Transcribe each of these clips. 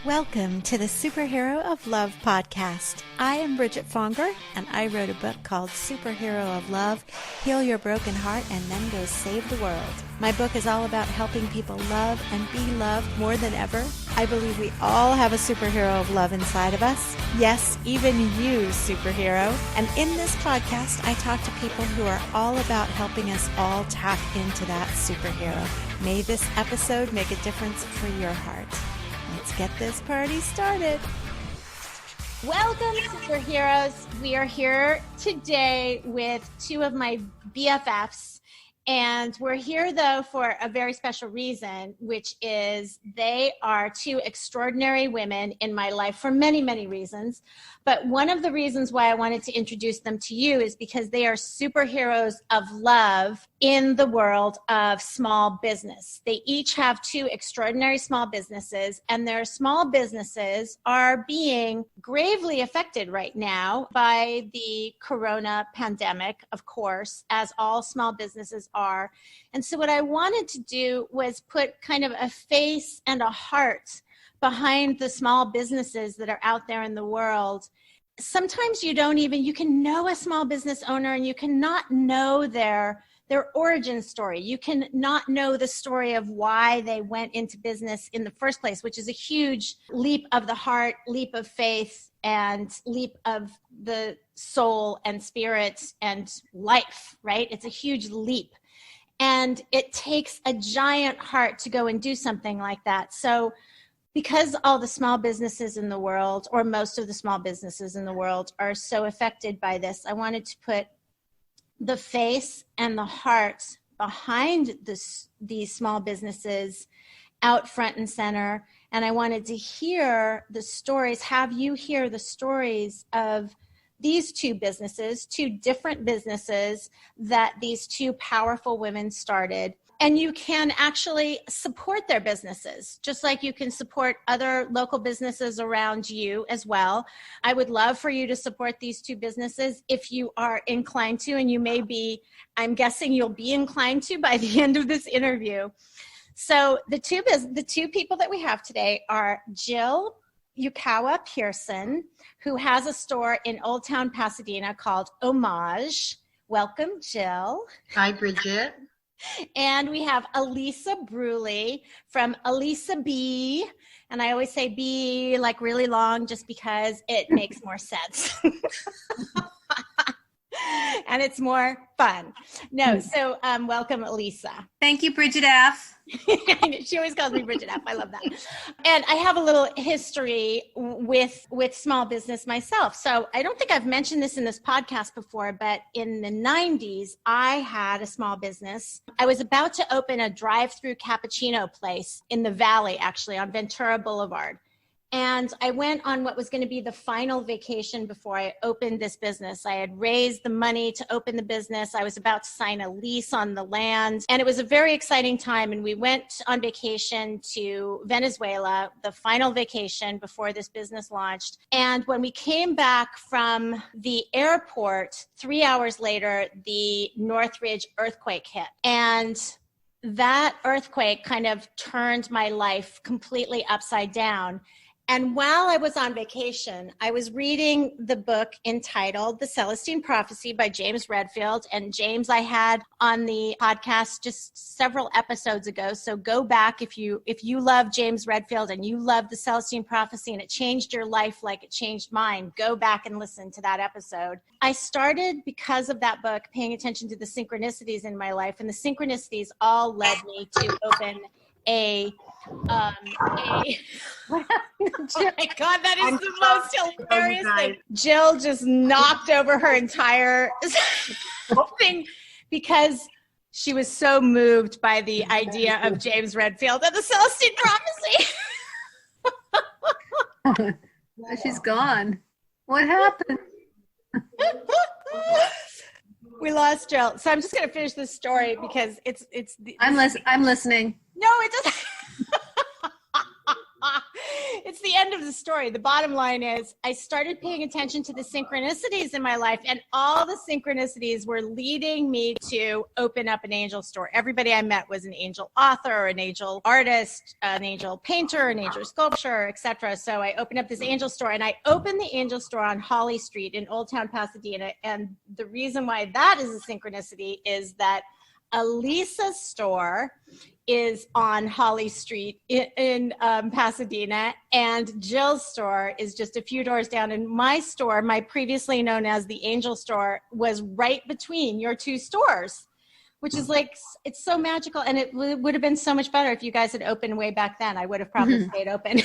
Welcome to the Superhero of Love podcast. I am Bridget Fonger, and I wrote a book called Superhero of Love, Heal Your Broken Heart, and Then Go Save the World. My book is all about helping people love and be loved more than ever. I believe we all have a superhero of love inside of us. Yes, even you, superhero. And in this podcast, I talk to people who are all about helping us all tap into that superhero. May this episode make a difference for your heart. Let's get this party started. Welcome, superheroes. We are here today with two of my BFFs, and we're here, though, for a very special reason, which is they are two extraordinary women in my life for many, many reasons. But one of the reasons why I wanted to introduce them to you is because they are superheroes of love in the world of small business. They each have two extraordinary small businesses, and their small businesses are being gravely affected right now by the corona pandemic, of course, as all small businesses are. And so what I wanted to do was put kind of a face and a heart behind the small businesses that are out there in the world. Sometimes you can know a small business owner and you cannot know their origin story. You can not know the story of why they went into business in the first place, which is a huge leap of the heart, leap of faith, and leap of the soul and spirit and life, right? It's a huge leap. And it takes a giant heart to go and do something like that. So because all the small businesses in the world, or most of the small businesses in the world, are so affected by this, I wanted to put the face and the heart behind these small businesses out front and center. And I wanted to hear the stories, have you hear the stories of these two businesses, two different businesses that these two powerful women started. And you can actually support their businesses, just like you can support other local businesses around you as well. I would love for you to support these two businesses if you are inclined to, and you may be, I'm guessing you'll be inclined to by the end of this interview. So the two people that we have today are Jill Yukawa Pearson, who has a store in Old Town Pasadena called Homage. Welcome, Jill. Hi, Bridget. And we have Elisa Bruley from Elisa B. And I always say B like really long just because it makes more sense. And it's more fun. No, so welcome, Elisa. Thank you, Bridget F. She always calls me Bridget F. I love that. And I have a little history with small business myself. So I don't think I've mentioned this in this podcast before, but in the 90s, I had a small business. I was about to open a drive-through cappuccino place in the Valley, actually, on Ventura Boulevard. And I went on what was going to be the final vacation before I opened this business. I had raised the money to open the business. I was about to sign a lease on the land. And it was a very exciting time. And we went on vacation to Venezuela, the final vacation before this business launched. And when we came back from the airport, 3 hours later, the Northridge earthquake hit. And that earthquake kind of turned my life completely upside down. And while I was on vacation, I was reading the book entitled The Celestine Prophecy by James Redfield. And James, I had on the podcast just several episodes ago. So go back if you love James Redfield and you love The Celestine Prophecy and it changed your life like it changed mine, go back and listen to that episode. I started, because of that book, paying attention to the synchronicities in my life. And the synchronicities all led me to open oh my God, that is the most hilarious thing. Jill just knocked over her entire thing because she was so moved by the idea of James Redfield and the Celestine Prophecy. She's gone. What happened? We lost Jill. So I'm just going to finish this story because I'm listening. No, it doesn't. it's the end of the story. The bottom line is I started paying attention to the synchronicities in my life, and all the synchronicities were leading me to open up an angel store. Everybody I met was an angel author, an angel artist, an angel painter, an angel sculptor, etc. So I opened up this angel store, and I opened the angel store on Holly Street in Old Town Pasadena. And the reason why that is a synchronicity is that Elisa's store is on Holly Street in Pasadena, and Jill's store is just a few doors down. And my store, my previously known as the Angel Store, was right between your two stores, which is like, it's so magical. And it would have been so much better if you guys had opened way back then. I would have probably stayed open.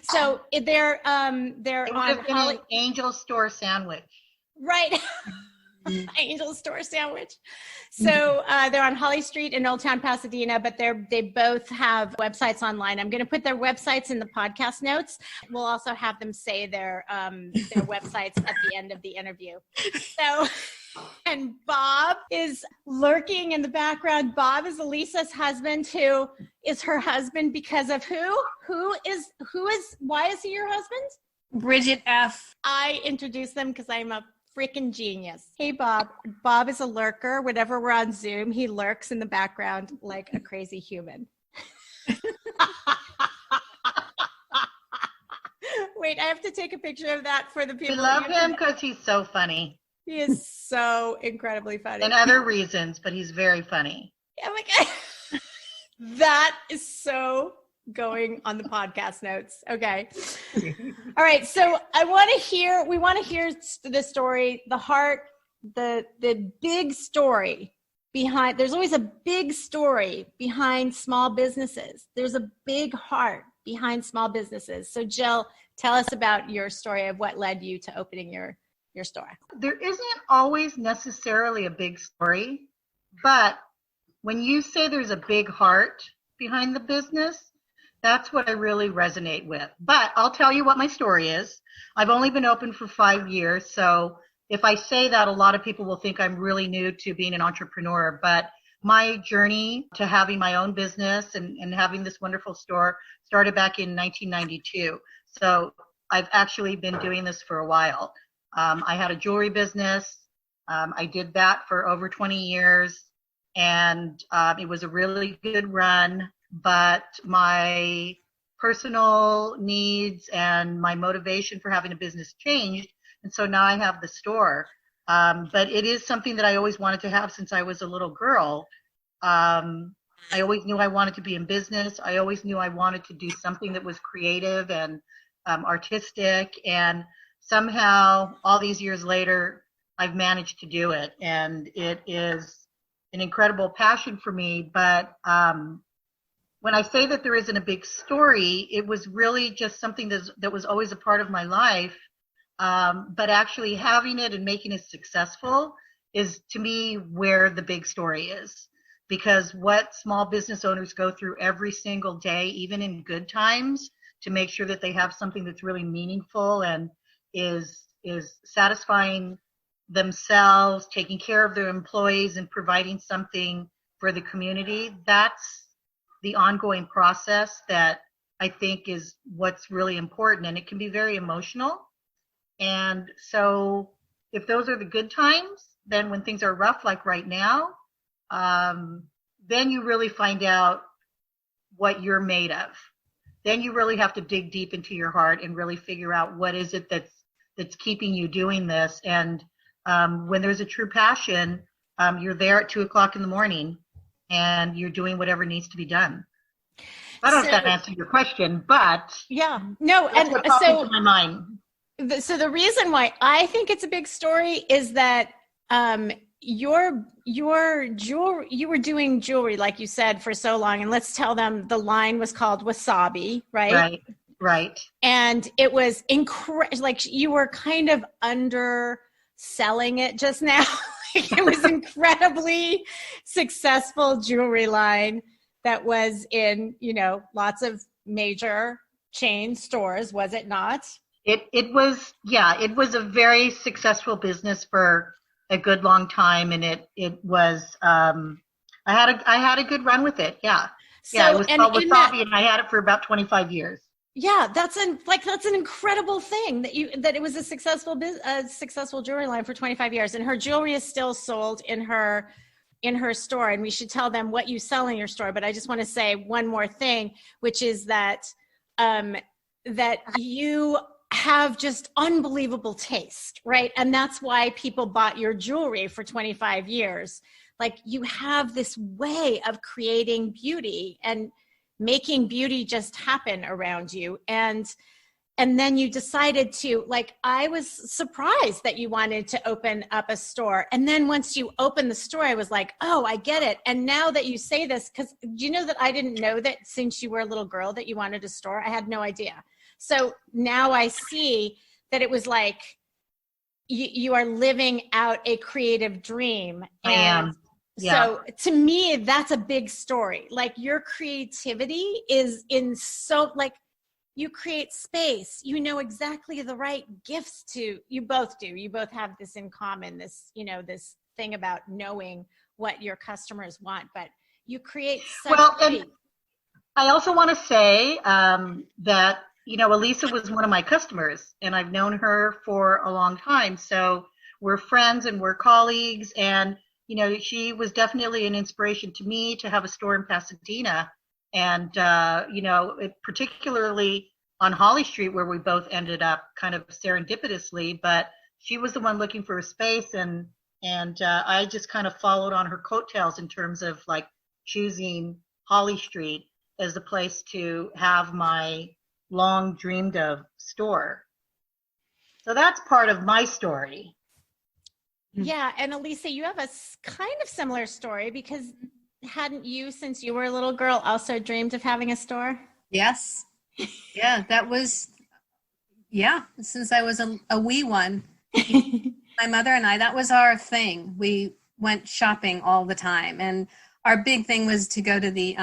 So they're on an Angel Store sandwich. Right. Angel Store sandwich. So they're on Holly Street in Old Town Pasadena, but they both have websites online. I'm going to put their websites in the podcast notes. We'll also have them say their websites at the end of the interview. So, and Bob is lurking in the background. Bob is Elisa's husband, who is her husband because of who? Why is he your husband? Bridget F. I introduced them because I'm a freaking genius. Hey, Bob. Bob is a lurker. Whenever we're on Zoom, he lurks in the background like a crazy human. Wait, I have to take a picture of that for the people. We love him because he's so funny. He is so incredibly funny. And other reasons, but he's very funny. Oh my God. That is so going on the podcast notes. Okay. All right. So we want to hear the story, the heart, the big story behind. There's always a big story behind small businesses. There's a big heart behind small businesses. So Jill, tell us about your story of what led you to opening your store. There isn't always necessarily a big story, but when you say there's a big heart behind the business, that's what I really resonate with. But I'll tell you what my story is. I've only been open for 5 years. So if I say that, a lot of people will think I'm really new to being an entrepreneur. But my journey to having my own business and having this wonderful store started back in 1992. So I've actually been doing this for a while. I had a jewelry business. I did that for over 20 years. And it was a really good run. But my personal needs and my motivation for having a business changed. And so now I have the store. But it is something that I always wanted to have since I was a little girl. I always knew I wanted to be in business. I always knew I wanted to do something that was creative and artistic. And somehow, all these years later, I've managed to do it. And it is an incredible passion for me. But when I say that there isn't a big story, it was really just something that was always a part of my life. But actually having it and making it successful is, to me, where the big story is. Because what small business owners go through every single day, even in good times, to make sure that they have something that's really meaningful and is satisfying themselves, taking care of their employees, and providing something for the community, that's the ongoing process that I think is what's really important. And it can be very emotional. And so if those are the good times, then when things are rough, like right now, then you really find out what you're made of. Then you really have to dig deep into your heart and really figure out what is it that's keeping you doing this. And when there's a true passion, you're there at 2:00 in the morning and you're doing whatever needs to be done. I don't know if that answered your question, but yeah, no, that's what popped into my mind. So the reason why I think it's a big story is that your jewelry, you were doing jewelry, like you said, for so long, and let's tell them the line was called Wasabi, right? Right. And it was like you were kind of underselling it just now. It was incredibly successful jewelry line that was in, lots of major chain stores, was it not? It was a very successful business for a good long time, and it was I had a good run with it. Yeah. So, yeah, it was called Wasabi, and I had it for about 25 years. Yeah, that's an incredible thing that it was a successful jewelry line for 25 years, and her jewelry is still sold in her store. And we should tell them what you sell in your store. But I just want to say one more thing, which is that that you have just unbelievable taste, right? And that's why people bought your jewelry for 25 years. Like, you have this way of creating beauty and making beauty just happen around you. And then you decided to, like, I was surprised that you wanted to open up a store. And then once you opened the store, I was like, oh, I get it. And now that you say this, because do you know that I didn't know that since you were a little girl that you wanted a store? I had no idea. So now I see that it was like you are living out a creative dream. I am. Yeah. So to me, that's a big story. Like, your creativity is in so, like, you create space, you know exactly the right gifts you both do. You both have this in common, this thing about knowing what your customers want, but you create such and I also want to say that, Elisa was one of my customers, and I've known her for a long time. So we're friends and we're colleagues, and she was definitely an inspiration to me to have a store in Pasadena. And, particularly on Holly Street, where we both ended up kind of serendipitously, but she was the one looking for a space. And I just kind of followed on her coattails in terms of, like, choosing Holly Street as the place to have my long dreamed of store. So that's part of my story. Yeah. And Elisa, you have a kind of similar story, because hadn't you, since you were a little girl, also dreamed of having a store? Yes. Yeah, that was, since I was a wee one. My mother and I, that was our thing. We went shopping all the time. And our big thing was to go to the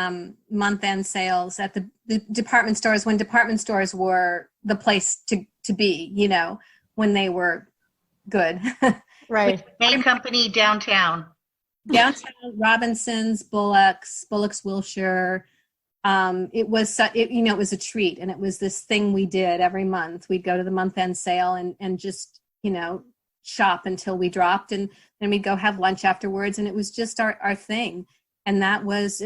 month-end sales at the department stores, when department stores were the place to be, when they were good. Right. Main company downtown. Downtown, Robinson's, Bullock's Wilshire. It was a treat, and it was this thing we did every month. We'd go to the month-end sale and just, shop until we dropped, and then we'd go have lunch afterwards, and it was just our thing. And that was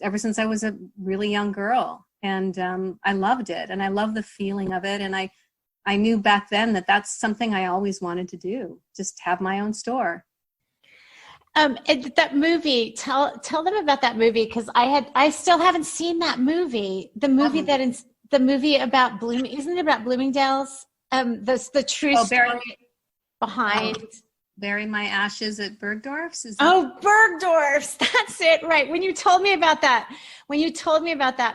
ever since I was a really young girl, and I loved it, and I love the feeling of it, and I knew back then that that's something I always wanted to do, just have my own store. That movie, tell them about that movie, because I still haven't seen that movie. The movie the movie about isn't it about Bloomingdale's? The true story behind. Bury My Ashes at Bergdorf's. Bergdorf's. That's it. Right. When you told me about that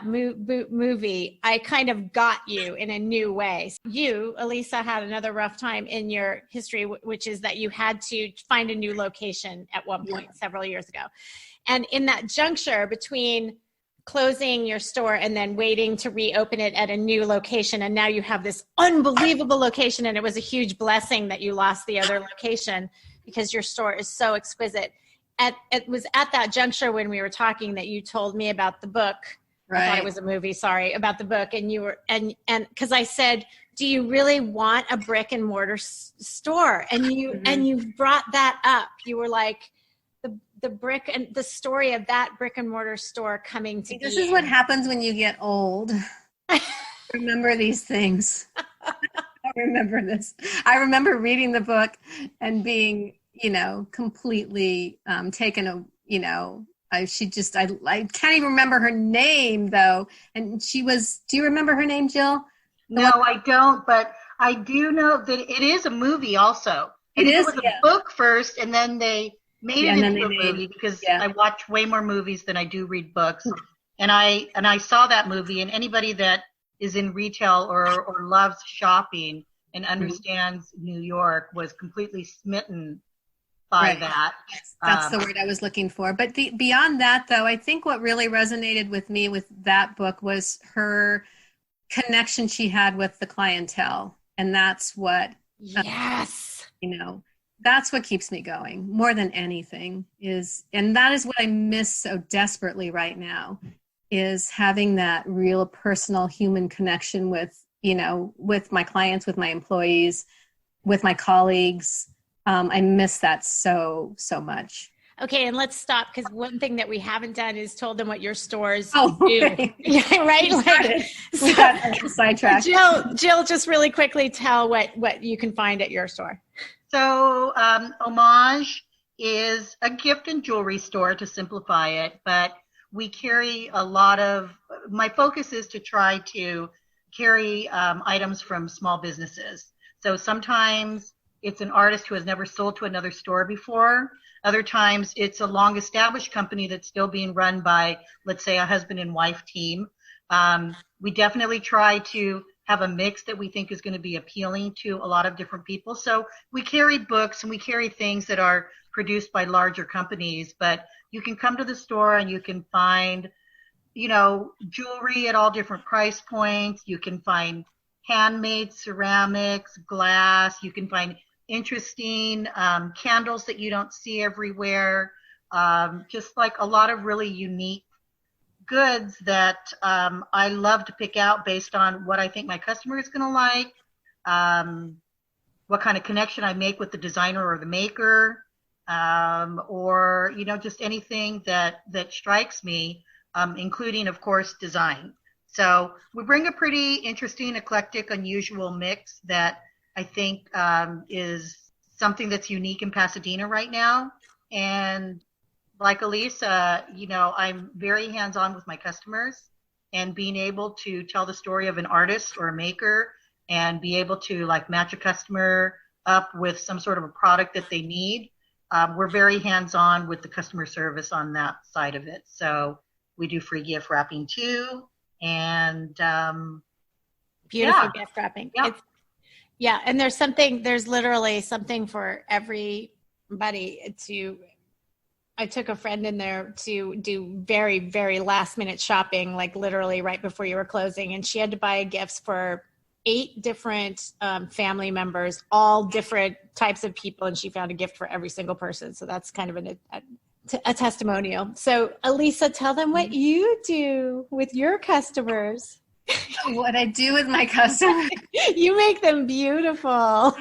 movie, I kind of got you in a new way. You, Elisa, had another rough time in your history, which is that you had to find a new location at one point several years ago. And in that juncture between closing your store and then waiting to reopen it at a new location, and now you have this unbelievable location, and it was a huge blessing that you lost the other location because your store is so exquisite. It was at that juncture when we were talking that you told me about the book. Right. I thought it was a movie, sorry, about the book. And you were, and because I said, do you really want a brick and mortar store? And you brought that up. You were like, the brick and the story of that brick and mortar store coming to be. This is what happens when you get old. Remember these things. I remember this. I remember reading the book and being, completely taken, I can't even remember her name though. And do you remember her name, Jill? No, I don't, but I do know that it is a movie also. It was a book first, and then they made it into a movie, because I watch way more movies than I do read books. And I saw that movie, and anybody that is in retail or loves shopping and understands New York was completely smitten by that. That's the word I was looking for. But beyond that, though, I think what really resonated with me with that book was her connection she had with the clientele. And that's what, that's what keeps me going more than anything and that is what I miss so desperately right now, is having that real personal human connection with, with my clients, with my employees, with my colleagues. I miss that so much. Okay, and let's stop, because one thing that we haven't done is told them what your stores do. Okay. Yeah, right? We got sidetracked. Jill, just really quickly tell what you can find at your store. So Homage is a gift and jewelry store, to simplify it, but we carry a lot of, my focus is to try to carry items from small businesses. So sometimes it's an artist who has never sold to another store before. Other times it's a long established company that's still being run by, let's say, a husband and wife team. We definitely try to have a mix that we think is going to be appealing to a lot of different people. So we carry books and we carry things that are produced by larger companies, but you can come to the store and you can find, jewelry at all different price points. You can find handmade ceramics, glass. You can find interesting candles that you don't see everywhere. Just like a lot of really unique goods that I love to pick out based on what I think my customer is going to like, what kind of connection I make with the designer or the maker, or just anything that strikes me, including, of course, design. So we bring a pretty interesting, eclectic, unusual mix that I think is something that's unique in Pasadena right now. And like Elisa, I'm very hands-on with my customers, and being able to tell the story of an artist or a maker and be able to match a customer up with some sort of a product that they need. We're very hands-on with the customer service on that side of it. So we do free gift wrapping too. And beautiful gift wrapping. Yeah. And there's literally something for everybody I took a friend in there to do very, very last minute shopping, literally right before you were closing. And she had to buy gifts for 8 different family members, all different types of people. And she found a gift for every single person. So that's kind of a testimonial. So Elisa, tell them what you do with your customers. What I do with my customers. You make them beautiful.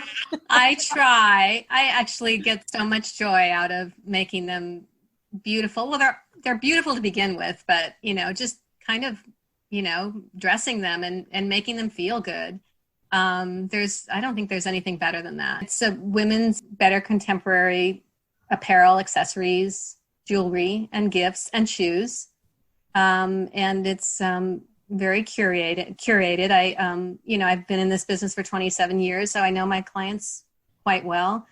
I try. I actually get so much joy out of making them beautiful. Well, they're beautiful to begin with, but just kind of, dressing them and making them feel good. I don't think there's anything better than that. It's a women's better contemporary apparel, accessories, jewelry, and gifts and shoes. And it's very curated. I've been in this business for 27 years, so I know my clients quite well.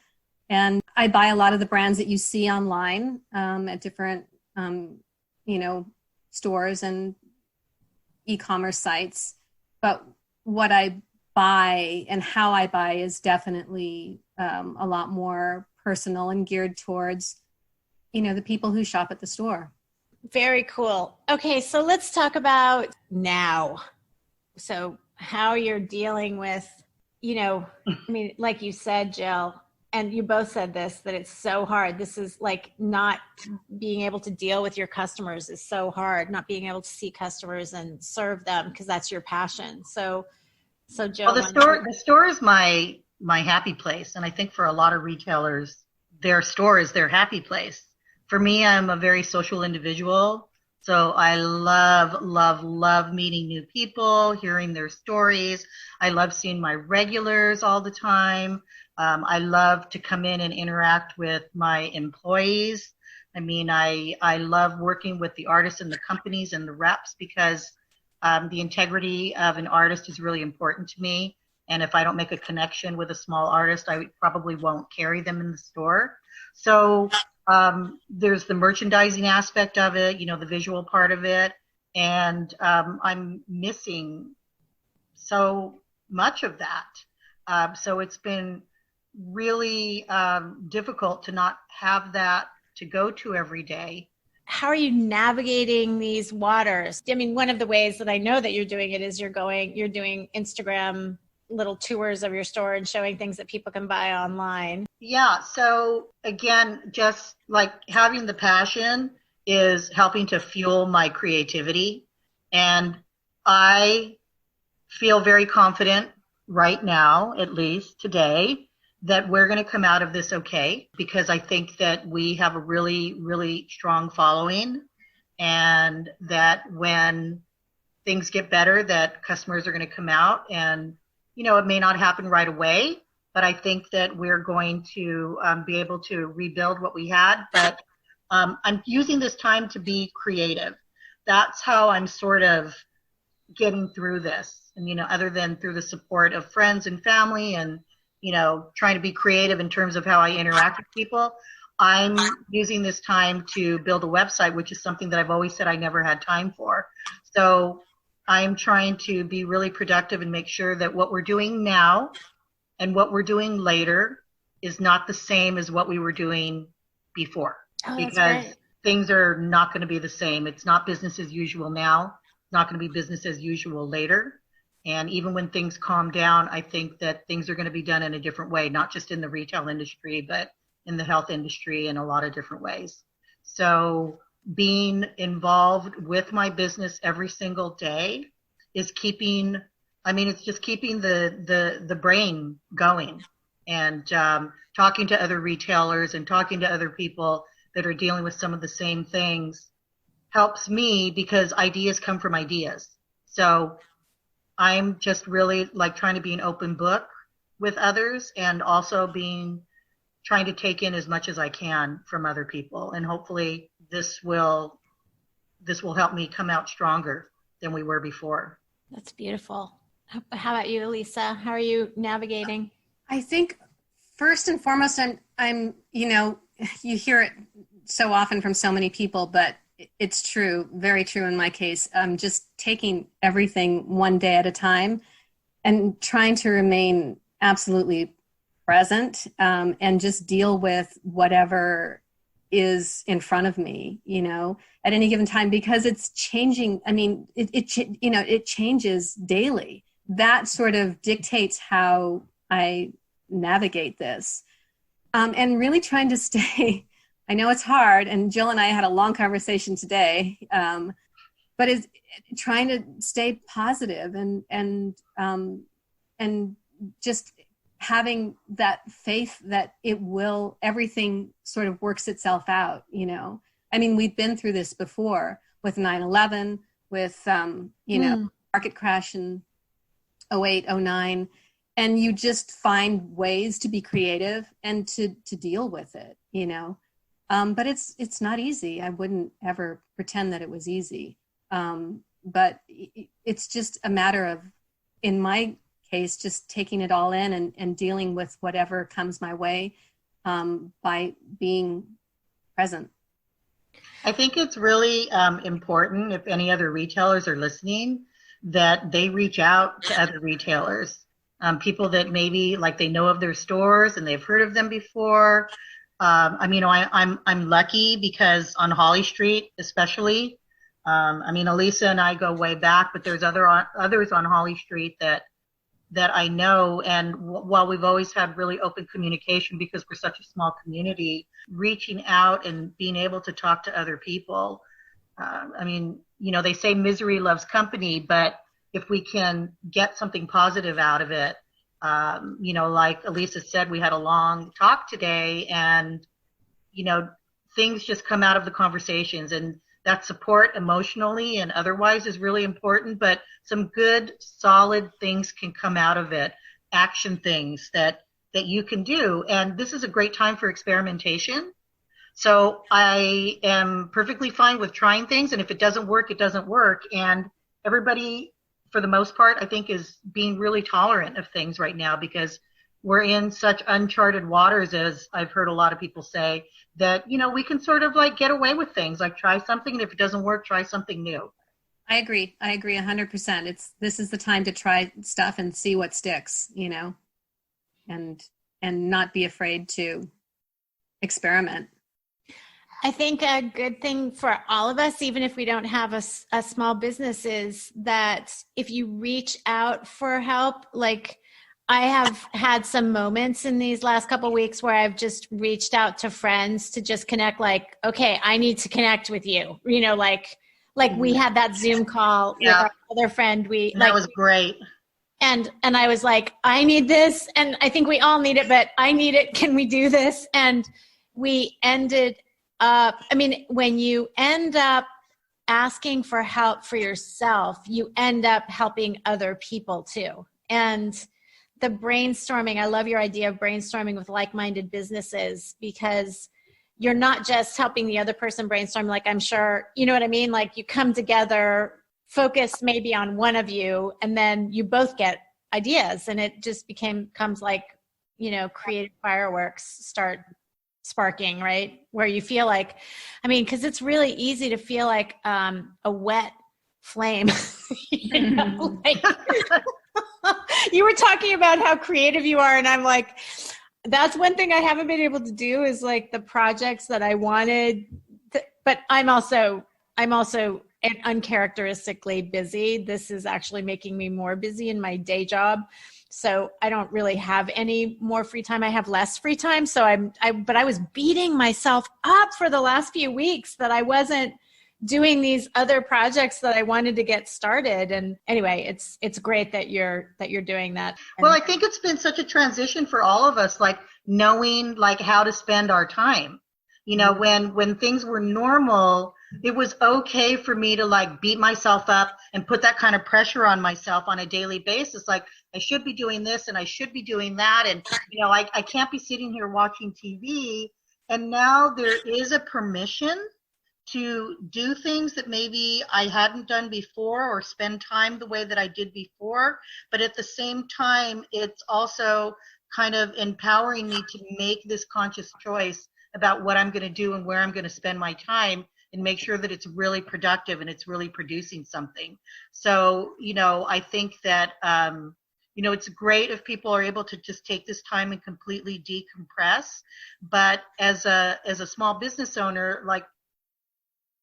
And I buy a lot of the brands that you see online at different, stores and e-commerce sites. But what I buy and how I buy is definitely a lot more personal and geared towards, the people who shop at the store. Very cool. Okay, so let's talk about now. So how you're dealing with, like you said, Jill, and you both said this, that it's so hard. This is not being able to deal with your customers is so hard, not being able to see customers and serve them because that's your passion. So Jill. Well, the store is my happy place. And I think for a lot of retailers, their store is their happy place. For me, I'm a very social individual, so I love meeting new people, hearing their stories. I love seeing my regulars all the time. I love to come in and interact with my employees. I mean, I love working with the artists and the companies and the reps because the integrity of an artist is really important to me. And if I don't make a connection with a small artist, I probably won't carry them in the store. So there's the merchandising aspect of it, the visual part of it. And I'm missing so much of that. So it's been really difficult to not have that to go to every day. How are you navigating these waters? I mean, one of the ways that I know that you're doing it is you're doing Instagram little tours of your store and showing things that people can buy online. Yeah. So again, just like having the passion is helping to fuel my creativity. And I feel very confident right now, at least today, that we're going to come out of this okay, because I think that we have a really, really strong following, and that when things get better, that customers are going to come out, and, it may not happen right away, but I think that we're going to be able to rebuild what we had. But I'm using this time to be creative. That's how I'm sort of getting through this. And, other than through the support of friends and family and, trying to be creative in terms of how I interact with people, I'm using this time to build a website, which is something that I've always said I never had time for. So I'm trying to be really productive and make sure that what we're doing now and what we're doing later is not the same as what we were doing before. Oh, that's because great. things are not going to be the same. It's not business as usual now. It's not going to be business as usual later. And even when things calm down, I think that things are going to be done in a different way, not just in the retail industry, but in the health industry in a lot of different ways. So being involved with my business every single day is keeping, it's just keeping the brain going, and talking to other retailers and talking to other people that are dealing with some of the same things helps me, because ideas come from ideas. So I'm just really trying to be an open book with others, and also trying to take in as much as I can from other people. And hopefully this will help me come out stronger than we were before. That's beautiful. How about you, Elisa? How are you navigating? I think first and foremost, I'm you hear it so often from so many people, but it's true, very true in my case. I'm just taking everything one day at a time and trying to remain absolutely present, and just deal with whatever is in front of me, at any given time, because it's changing. It changes daily. That sort of dictates how I navigate this, and really trying to stay. I know it's hard, and Jill and I had a long conversation today, but it's trying to stay positive and just having that faith that everything sort of works itself out. We've been through this before with 9/11, with market crash in 08, 09, and you just find ways to be creative and to deal with it, But it's not easy. I wouldn't ever pretend that it was easy. But it's just a matter of, in my case, just taking it all in and dealing with whatever comes my way, by being present. I think it's really important, if any other retailers are listening, that they reach out to other retailers, people that maybe they know of their stores and they've heard of them before. I'm lucky because on Holly Street, especially, Elisa and I go way back, but there's others on Holly Street that I know. And while we've always had really open communication because we're such a small community, reaching out and being able to talk to other people, they say misery loves company, but if we can get something positive out of it, like Elisa said, we had a long talk today, and, things just come out of the conversations, and that support emotionally and otherwise is really important, but some good, solid things can come out of it, action things that you can do. And this is a great time for experimentation. So I am perfectly fine with trying things, and if it doesn't work, it doesn't work. And everybody, for the most part, I think is being really tolerant of things right now, because we're in such uncharted waters, as I've heard a lot of people say, that, we can sort of get away with things, try something, and if it doesn't work, try something new. I agree 100%. This is the time to try stuff and see what sticks, and not be afraid to experiment. I think a good thing for all of us, even if we don't have a small business, is that if you reach out for help, I have had some moments in these last couple of weeks where I've just reached out to friends to just connect, like, okay, I need to connect with you. You know, like we had that Zoom call with our other friend. That was great. And I was like, I need this. And I think we all need it, but I need it. Can we do this? And we ended up, I mean, when you end up asking for help for yourself, you end up helping other people too. And the brainstorming, I love your idea of brainstorming with like-minded businesses, because you're not just helping the other person brainstorm. Like, I'm sure, you know what I mean? Like, you come together, focus maybe on one of you, and then you both get ideas, and it just comes like, you know, creative fireworks start sparking, right? Where you feel like, I mean, because it's really easy to feel like a wet flame. You know, like, you were talking about how creative you are, and I'm like, that's one thing I haven't been able to do is like the projects that I wanted, but I'm also uncharacteristically busy. This is actually making me more busy in my day job. So I don't really have any more free time. I have less free time. So but I was beating myself up for the last few weeks that I wasn't doing these other projects that I wanted to get started. And anyway, it's great that you're doing that. Well, I think it's been such a transition for all of us, like knowing like how to spend our time. You know, when things were normal, it was okay for me to like beat myself up and put that kind of pressure on myself on a daily basis. Like, I should be doing this and I should be doing that. And, you know, I can't be sitting here watching TV. And now there is a permission to do things that maybe I hadn't done before, or spend time the way that I did before. But at the same time, it's also kind of empowering me to make this conscious choice about what I'm going to do and where I'm going to spend my time, and make sure that it's really productive and it's really producing something. So, you know, I think that, you know, it's great if people are able to just take this time and completely decompress. But as a small business owner, like,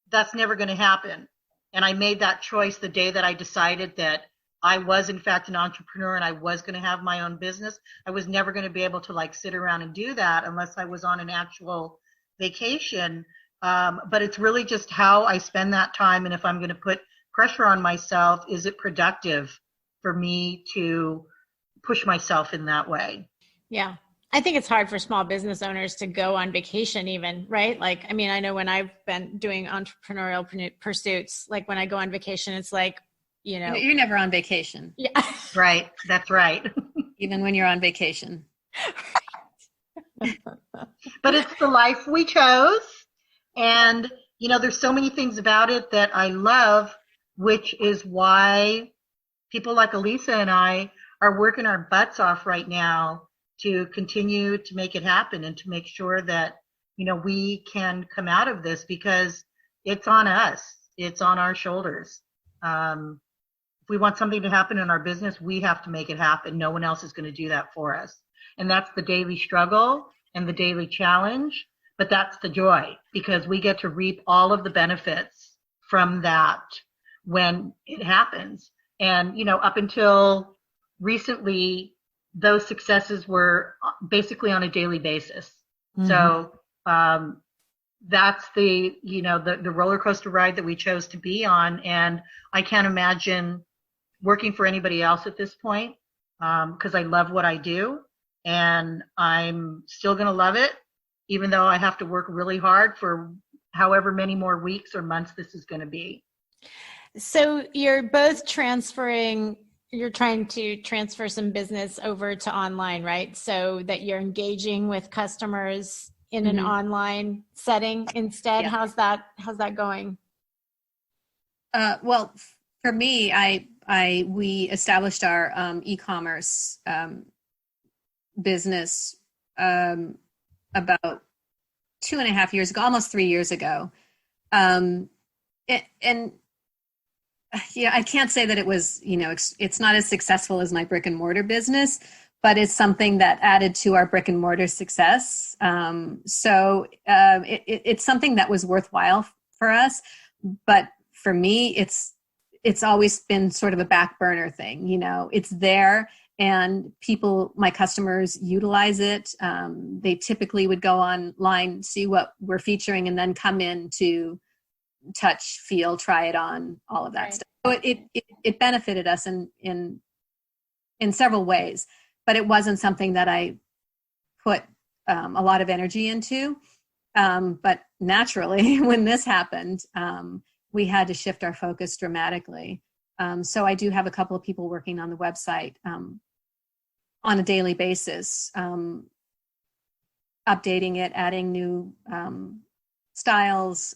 that's never going to happen. And I made that choice the day that I decided that I was in fact an entrepreneur and I was going to have my own business. I was never going to be able to like sit around and do that unless I was on an actual vacation. But it's really just how I spend that time. And if I'm going to put pressure on myself, is it productive for me to push myself in that way? Yeah. I think it's hard for small business owners to go on vacation even, right? Like, I mean, I know when I've been doing entrepreneurial pursuits, like when I go on vacation, it's like, you know. You're never on vacation. Yeah. Right. That's right. Even when you're on vacation. But it's the life we chose. And, you know, there's so many things about it that I love, which is why people like Elisa and I are working our butts off right now to continue to make it happen and to make sure that, you know, we can come out of this, because it's on us. It's on our shoulders. If we want something to happen in our business, we have to make it happen. No one else is going to do that for us. And that's the daily struggle and the daily challenge. But that's the joy, because we get to reap all of the benefits from that when it happens. And, you know, up until recently, those successes were basically on a daily basis. Mm-hmm. So that's the, you know, the roller coaster ride that we chose to be on. And I can't imagine working for anybody else at this point, because I love what I do, and I'm still going to love it, even though I have to work really hard for however many more weeks or months this is going to be. So you're both you're trying to transfer some business over to online, right? So that you're engaging with customers in an online setting instead. Yeah. How's that going? Well, for me, we established our e-commerce business about 2.5 years ago, almost 3 years ago. And yeah, I can't say that it was, you know, it's not as successful as my brick and mortar business, but it's something that added to our brick and mortar success. So it's something that was worthwhile for us. But for me, it's always been sort of a back burner thing. You know, it's there. and my customers utilize it. They typically would go online, see what we're featuring, and then come in to touch, feel, try it on, all of that Right. stuff. So it benefited us in several ways, but it wasn't something that I put a lot of energy into. But naturally, when this happened, we had to shift our focus dramatically. So I do have a couple of people working on the website on a daily basis, updating it, adding new styles,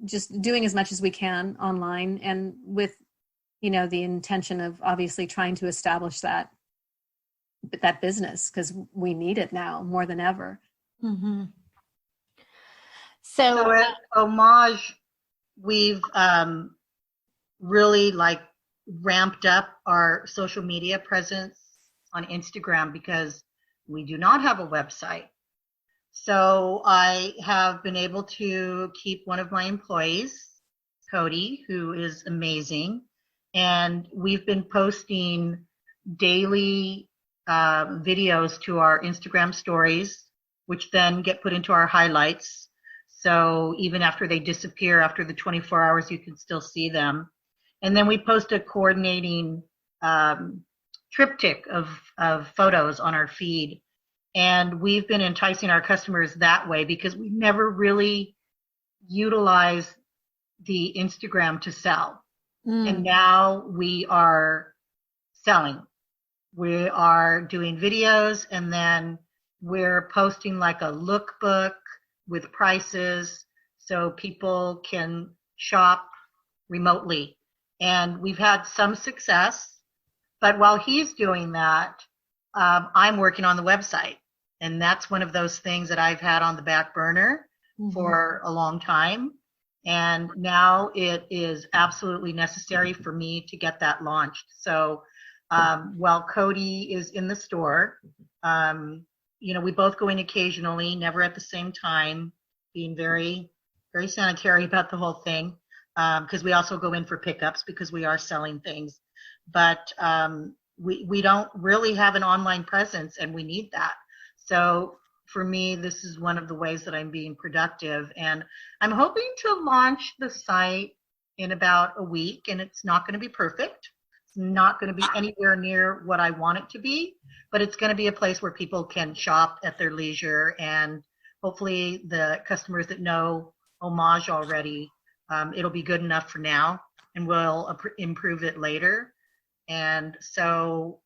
just doing as much as we can online, and with, the intention of obviously trying to establish that business, because we need it now more than ever. Mm-hmm. So at Homage, we've really ramped up our social media presence on Instagram because we do not have a website. So I have been able to keep one of my employees, Cody, who is amazing. And we've been posting daily videos to our Instagram stories, which then get put into our highlights. So even after they disappear, after the 24 hours, you can still see them. And then we post a coordinating triptych of photos on our feed. And we've been enticing our customers that way because we never really utilize the Instagram to sell. And now we are selling. We are doing videos, and then we're posting like a lookbook with prices so people can shop remotely. And we've had some success, but while he's doing that, I'm working on the website. And that's one of those things that I've had on the back burner for a long time. And now it is absolutely necessary for me to get that launched. So while Cody is in the store, we both go in occasionally, never at the same time, being very, very sanitary about the whole thing, because we also go in for pickups because we are selling things. But we don't really have an online presence, and we need that. So for me, this is one of the ways that I'm being productive. And I'm hoping to launch the site in about a week, and it's not going to be perfect. It's not going to be anywhere near what I want it to be, but it's going to be a place where people can shop at their leisure. And hopefully the customers that know Homage already, it'll be good enough for now, and we'll improve it later. And so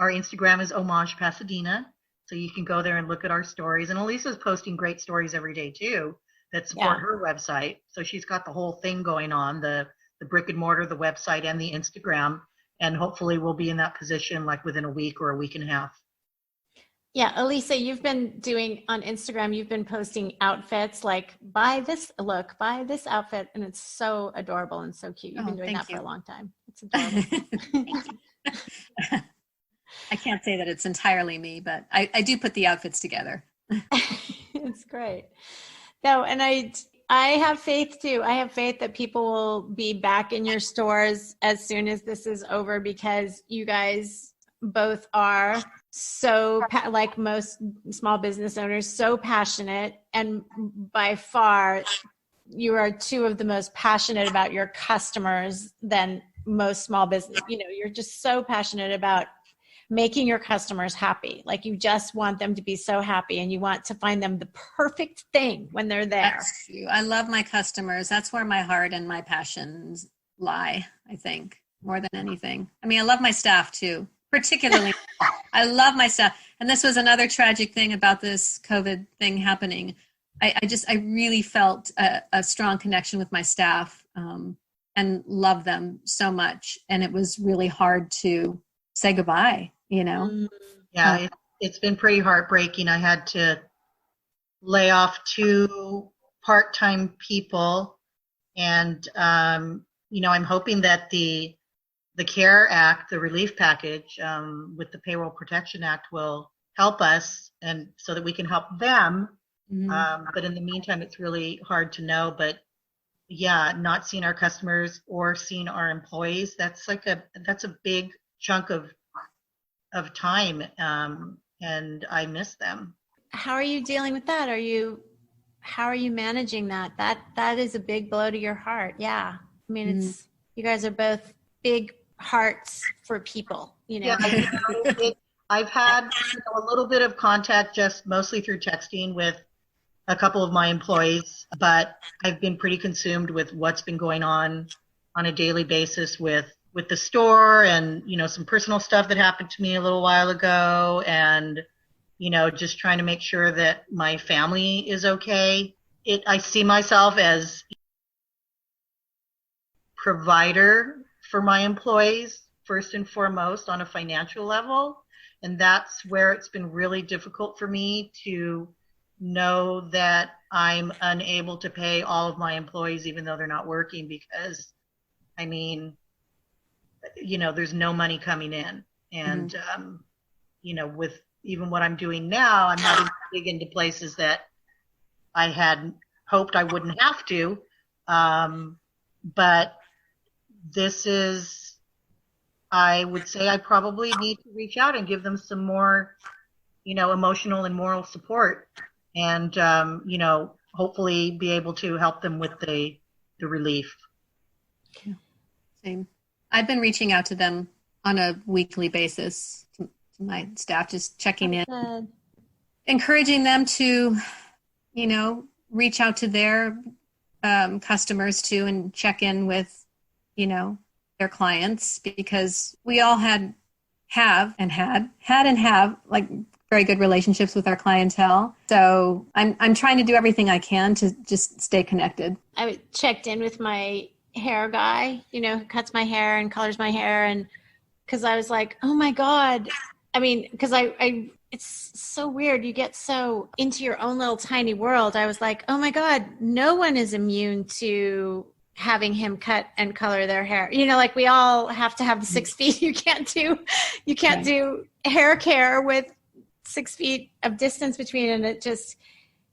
our Instagram is Homage Pasadena. So you can go there and look at our stories. And Elisa's posting great stories every day too that support her website. So she's got the whole thing going on, the brick and mortar, the website, and the Instagram. And hopefully we'll be in that position within a week or a week and a half. Yeah, Elisa, you've been doing on Instagram, you've been posting outfits like buy this look, buy this outfit, and it's so adorable and so cute. You've been doing that for a long time. It's adorable. I can't say that it's entirely me, but I do put the outfits together. It's great. No, and I have faith too. I have faith that people will be back in your stores as soon as this is over, because you guys both are so, like most small business owners, so passionate. And by far, you are two of the most passionate about your customers than most small business. You're just so passionate about making your customers happy. Like you just want them to be so happy, and you want to find them the perfect thing when they're there. That's true. I love my customers. That's where my heart and my passions lie, I think, more than anything. I mean, I love my staff too, particularly. I love my staff. And this was another tragic thing about this COVID thing happening. I really felt a strong connection with my staff and love them so much. And it was really hard to say goodbye, Yeah, it's been pretty heartbreaking. I had to lay off 2 part-time people, and I'm hoping that the CARE Act, the relief package with the Payroll Protection Act, will help us, and so that we can help them. But in the meantime, it's really hard to know. But yeah, not seeing our customers or seeing our employees, that's a big chunk of time, and I miss them. How are you dealing with that? How are you managing that? That is a big blow to your heart. Yeah. I mean, it's, you guys are both big hearts for people, you know. Yeah, I've had a little bit of contact just mostly through texting with a couple of my employees, but I've been pretty consumed with what's been going on a daily basis with the store, and, you know, some personal stuff that happened to me a little while ago, and, you know, just trying to make sure that my family is okay. I see myself as provider for my employees first and foremost on a financial level, and that's where it's been really difficult for me to know that I'm unable to pay all of my employees even though they're not working, because I mean, you know, there's no money coming in, and you know, with even what I'm doing now, I'm having to dig into places that I had hoped I wouldn't have to, but this is, I would say I probably need to reach out and give them some more, you know, emotional and moral support, and you know, hopefully be able to help them with the relief. Yeah. Same. I've been reaching out to them on a weekly basis, to my staff, just checking in, encouraging them to, you know, reach out to their customers too, and check in with, you know, their clients, because we all have like very good relationships with our clientele. So I'm trying to do everything I can to just stay connected. I checked in with my hair guy, you know, who cuts my hair and colors my hair, and because I was like, oh my God, I mean, because I it's so weird, you get so into your own little tiny world. I was like, oh my God, no one is immune to having him cut and color their hair, you know, like we all have to have the 6 feet. You can't do hair care with 6 feet of distance between, and it just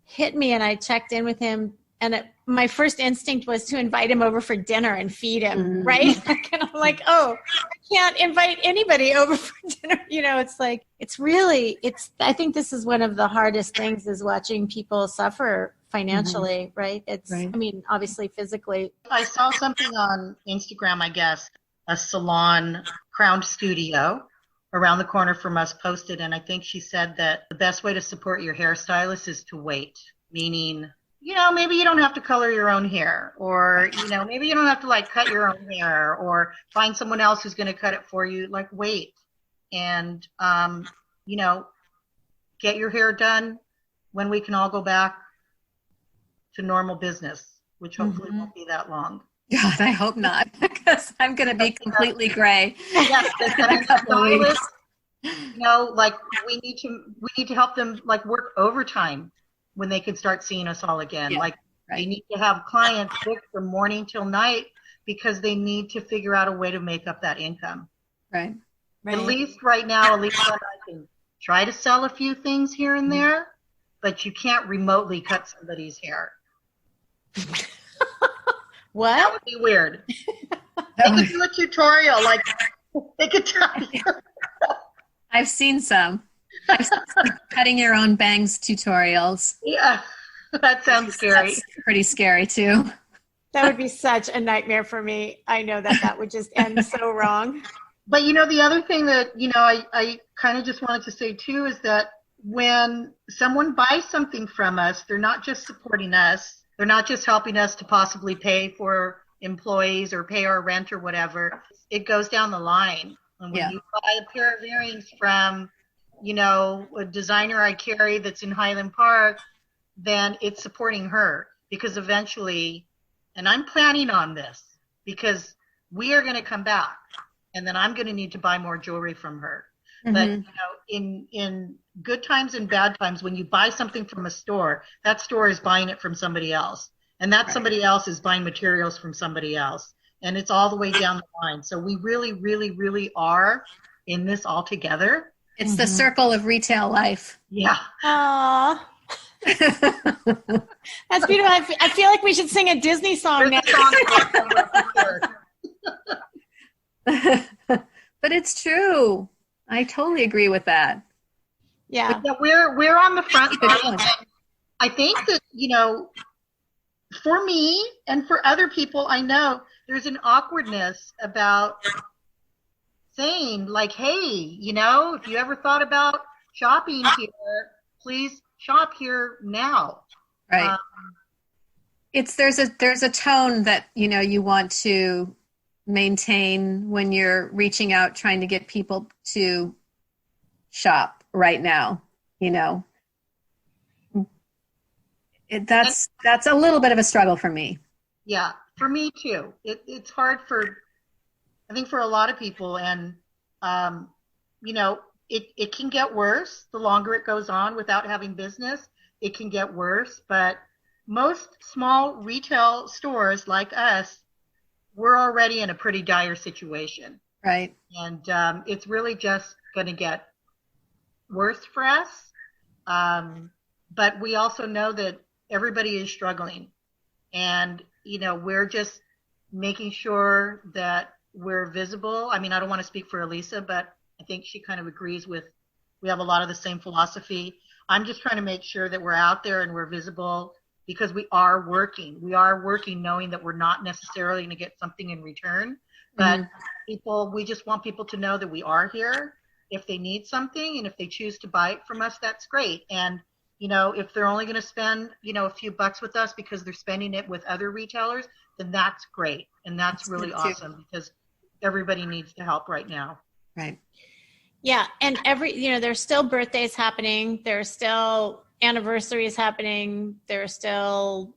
hit me, and I checked in with him, and my first instinct was to invite him over for dinner and feed him, right? And I'm like, oh, I can't invite anybody over for dinner. You know, it's like, I think this is one of the hardest things, is watching people suffer financially, right? I mean, obviously physically. I saw something on Instagram, I guess, a salon, Crown Studio, around the corner from us, posted, and I think she said that the best way to support your hairstylist is to wait, meaning, you know, maybe you don't have to color your own hair, or, you know, maybe you don't have to like cut your own hair, or find someone else who's going to cut it for you. Like, wait, and, you know, get your hair done when we can all go back to normal business, which hopefully won't be that long. God, I hope not, because I'm going to be completely gray. Yes, you know, like we need to help them like work overtime when they can start seeing us all again. Like they need to have clients booked from morning till night, because they need to figure out a way to make up that income. Right. At least right now, Elisa and I can try to sell a few things here and there, but you can't remotely cut somebody's hair. What? That would be weird. They could do a tutorial, like they could tell you. I've seen some. Cutting your own bangs tutorials. Yeah, that sounds scary. That's pretty scary too. That would be such a nightmare for me. I know that would just end so wrong. But you know, the other thing that, you know, I kind of just wanted to say too, is that when someone buys something from us, they're not just supporting us. They're not just helping us to possibly pay for employees or pay our rent or whatever. It goes down the line. And when you buy a pair of earrings from, you know, a designer I carry that's in Highland Park, then it's supporting her, because eventually, and I'm planning on this, because we are going to come back, and then I'm going to need to buy more jewelry from her. But, you know, in good times and bad times, when you buy something from a store, that store is buying it from somebody else, and that somebody else is buying materials from somebody else, and it's all the way down the line. So we really, really, really are in this all together. It's the circle of retail life. Yeah. Aww. That's beautiful. I feel like we should sing a Disney song now. But it's true. I totally agree with that. Yeah. But we're on the front line. I think that, for me and for other people I know, there's an awkwardness about saying like, hey, if you ever thought about shopping here, please shop here now. Right. There's a tone that, you want to maintain when you're reaching out, trying to get people to shop right now, That's a little bit of a struggle for me. Yeah, for me too. It's hard I think for a lot of people, and it can get worse the longer it goes on without having business. It can get worse, but most small retail stores like us, we're already in a pretty dire situation. Right. And it's really just going to get worse for us. But we also know that everybody is struggling. And, we're just making sure that we're visible. I mean, I don't want to speak for Elisa, but I think she kind of agrees with, we have a lot of the same philosophy. I'm just trying to make sure that we're out there and we're visible because we are working. We are working knowing that we're not necessarily going to get something in return. But we just want people to know that we are here if they need something, and if they choose to buy it from us, that's great. And if they're only going to spend, a few bucks with us because they're spending it with other retailers, then that's great. And that's really awesome because everybody needs the help right now. Right. Yeah. And there's still birthdays happening. There's still anniversaries happening. There's still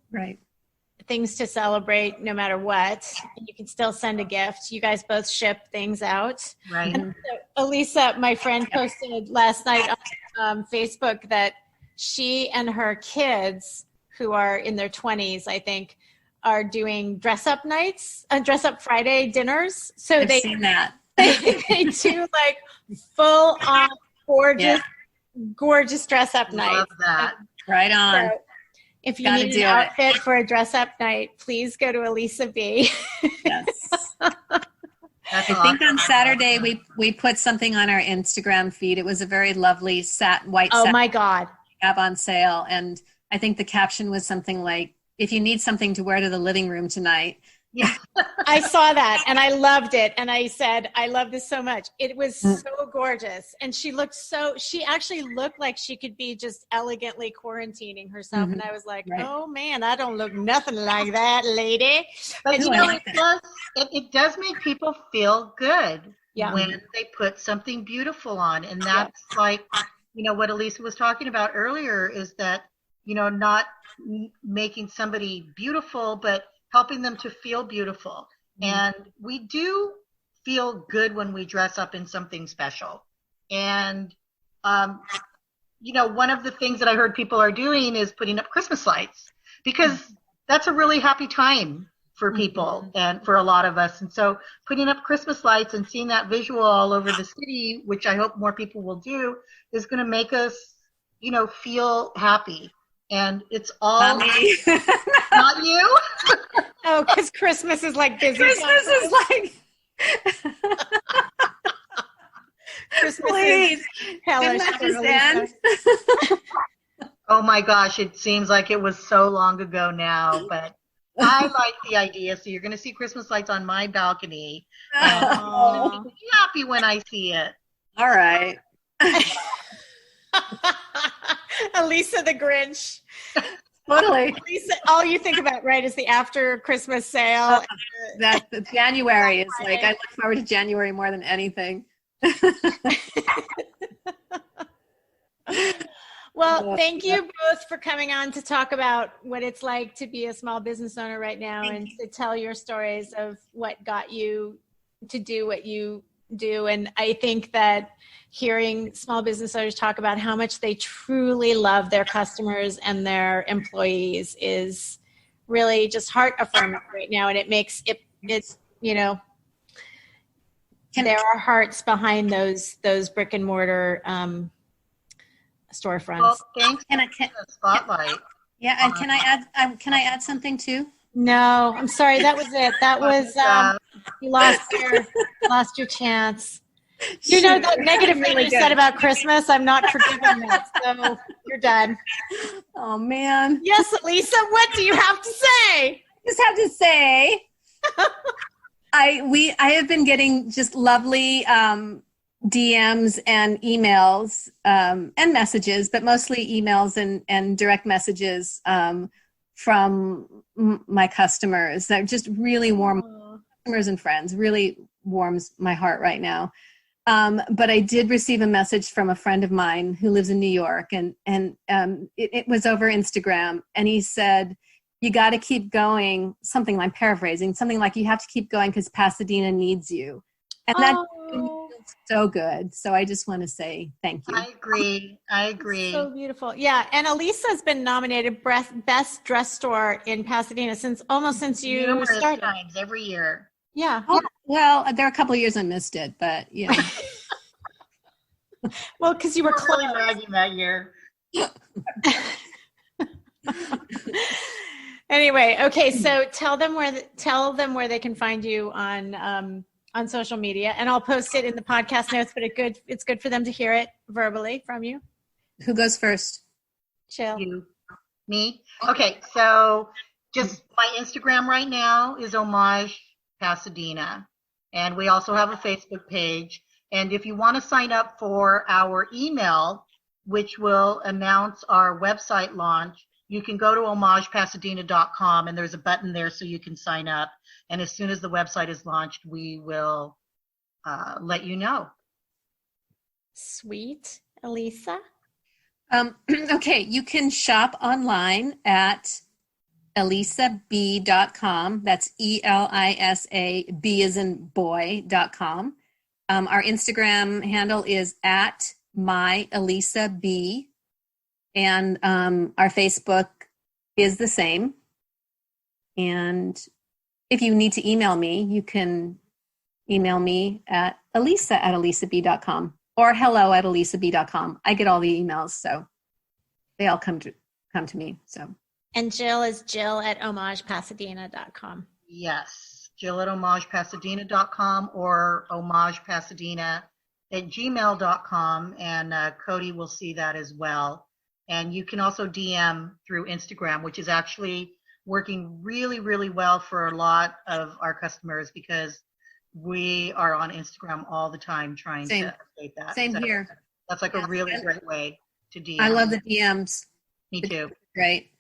things to celebrate no matter what. And you can still send a gift. You guys both ship things out. Right. And so Elisa, my friend, posted last night on Facebook that she and her kids, who are in their 20s, I think, are doing dress-up nights, dress-up Friday dinners. So I've seen that. They do like full-on gorgeous dress-up nights. Love that. Right on. So if you need an outfit for a dress-up night, please go to Elisa B. Yes. I think on Saturday we put something on our Instagram feed. It was a very lovely white satin. Oh my God. Have on sale, and I think the caption was something like, if you need something to wear to the living room tonight. Yeah. I saw that and I loved it, and I said, I love this so much. It was so gorgeous, and she actually looked like she could be just elegantly quarantining herself. And I was like, oh man, I don't look nothing like that, lady. But it does make people feel good when they put something beautiful on. And that's like, what Elisa was talking about earlier is that, not making somebody beautiful, but helping them to feel beautiful. And we do feel good when we dress up in something special. And, one of the things that I heard people are doing is putting up Christmas lights, because that's a really happy time for people and for a lot of us. And so putting up Christmas lights and seeing that visual all over the city, which I hope more people will do, is going to make us, feel happy. And it's all not you. Oh, because Christmas is like busy. Christmas is like Christmas please. Is hellish. Oh my gosh, it seems like it was so long ago now, but I like the idea. So you're going to see Christmas lights on my balcony. And I'm be happy when I see it. All right. Elisa the Grinch. Totally. Elisa, all you think about, right, is the after Christmas sale. That January is like, I look forward to January more than anything. Well, thank you both for coming on to talk about what it's like to be a small business owner right now and to tell your stories of what got you to do what you do. And I think that hearing small business owners talk about how much they truly love their customers and their employees is really just heart affirming right now. And it makes it's there are hearts behind those brick and mortar storefronts. Well, thanks for the spotlight. Yeah, and can I add something too? No, I'm sorry. That was it. That was you lost your chance. You know that negative thing you said about Christmas? I'm not forgiving that. So you're done. Oh, man. Yes, Elisa, what do you have to say? Just have to say, I have been getting just lovely DMs and emails and messages, but mostly emails and direct messages from my customers. They're just really warm customers and friends. Really warms my heart right now. But I did receive a message from a friend of mine who lives in New York, and it was over Instagram, and he said, "You got to keep going." Something I'm paraphrasing, something like, "You have to keep going because Pasadena needs you," and that feels so good. So I just want to say thank you. I agree. So beautiful. Yeah, and Elisa's been nominated Best Dress Store in Pasadena since you Numerous started. times every year. Yeah. Oh, well, there are a couple of years I missed it, but yeah. Well, because you were We're really bragging that year. Anyway, okay, so tell them where they can find you on social media, and I'll post it in the podcast notes. But it's good for them to hear it verbally from you. Who goes first? Chill. You, me. Okay, so just my Instagram right now is Homage Pasadena, and we also have a Facebook page. And if you want to sign up for our email, which will announce our website launch, you can go to homagepasadena.com, and there's a button there so you can sign up. And as soon as the website is launched, we will let you know. Sweet. Elisa? Okay, you can shop online at elisab.com. That's ELISA, B as in boy.com. Our Instagram handle is at myElisaB, and our Facebook is the same. And if you need to email me, you can email me at elisa@elisab.com or hello@elisab.com. I get all the emails, so they all come to me. So. And Jill is Jill@homagepasadena.com. Yes, Jill@homagepasadena.com or homagepasadena@gmail.com, and Cody will see that as well. And you can also DM through Instagram, which is actually working really, really well for a lot of our customers because we are on Instagram all the time trying to update that. Same here. That's like a really great way to DM. I love the DMs. Me too. Great.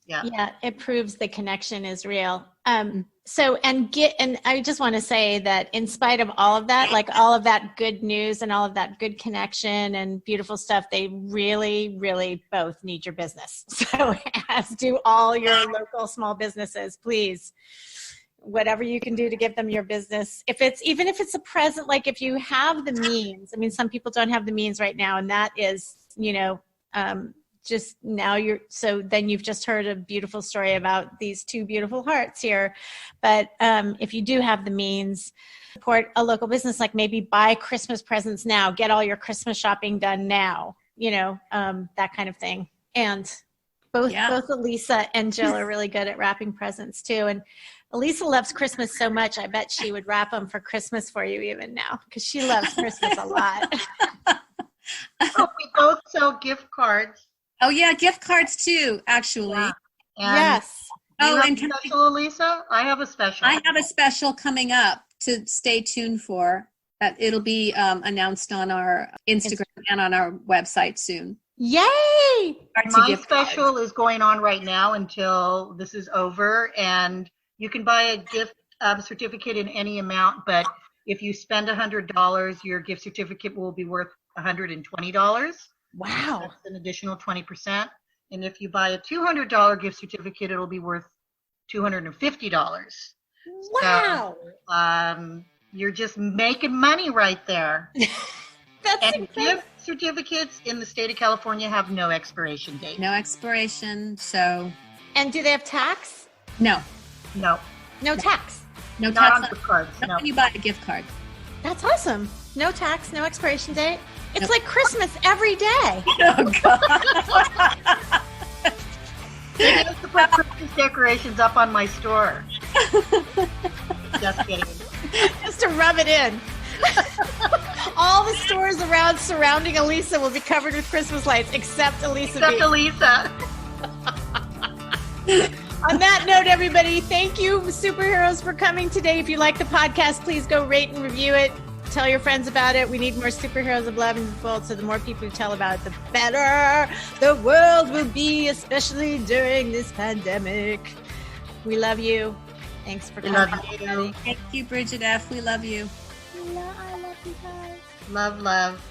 Yeah, it proves the connection is real. And I just want to say that in spite of all of that, like all of that good news and all of that good connection and beautiful stuff, they really, really both need your business. So as do all your local small businesses, please, whatever you can do to give them your business. Even if it's a present, like if you have the means, I mean, some people don't have the means right now, and that is, just now then you've just heard a beautiful story about these two beautiful hearts here. But if you do have the means, support a local business, like maybe buy Christmas presents now, get all your Christmas shopping done now, that kind of thing. And both Elisa and Jill are really good at wrapping presents too. And Elisa loves Christmas so much, I bet she would wrap them for Christmas for you even now, because she loves Christmas a lot. Oh, we both sell gift cards. Oh yeah, gift cards too, actually. Yeah. Yes. Oh, and special, Elisa? I have a special. I have a special coming up to stay tuned for. That it'll be announced on our Instagram and on our website soon. Yay! My special is going on right now until this is over, and you can buy a gift certificate in any amount, but if you spend $100, your gift certificate will be worth $120. Wow. That's an additional 20%. And if you buy a $200 gift certificate, it'll be worth $250. Wow. So, you're just making money right there. And gift certificates in the state of California have no expiration date. No expiration, so. And do they have tax? No. No. No tax? No Not tax on gift cards. Not No. when you buy a gift card. That's awesome. No tax, no expiration date. It's like Christmas every day. Oh, God. I used to put Christmas decorations up on my store. Just kidding. Just to rub it in. All the stores around surrounding Elisa will be covered with Christmas lights, except Elisa. Except Elisa. On that note, everybody, thank you, superheroes, for coming today. If you like the podcast, please go rate and review it. Tell your friends about it. We need more superheroes of love in the world, so the more people you tell about it, the better the world will be, especially during this pandemic. We love you. Thanks for coming. Love you. Thank you, Bridget F. We love you. I love you guys. Love.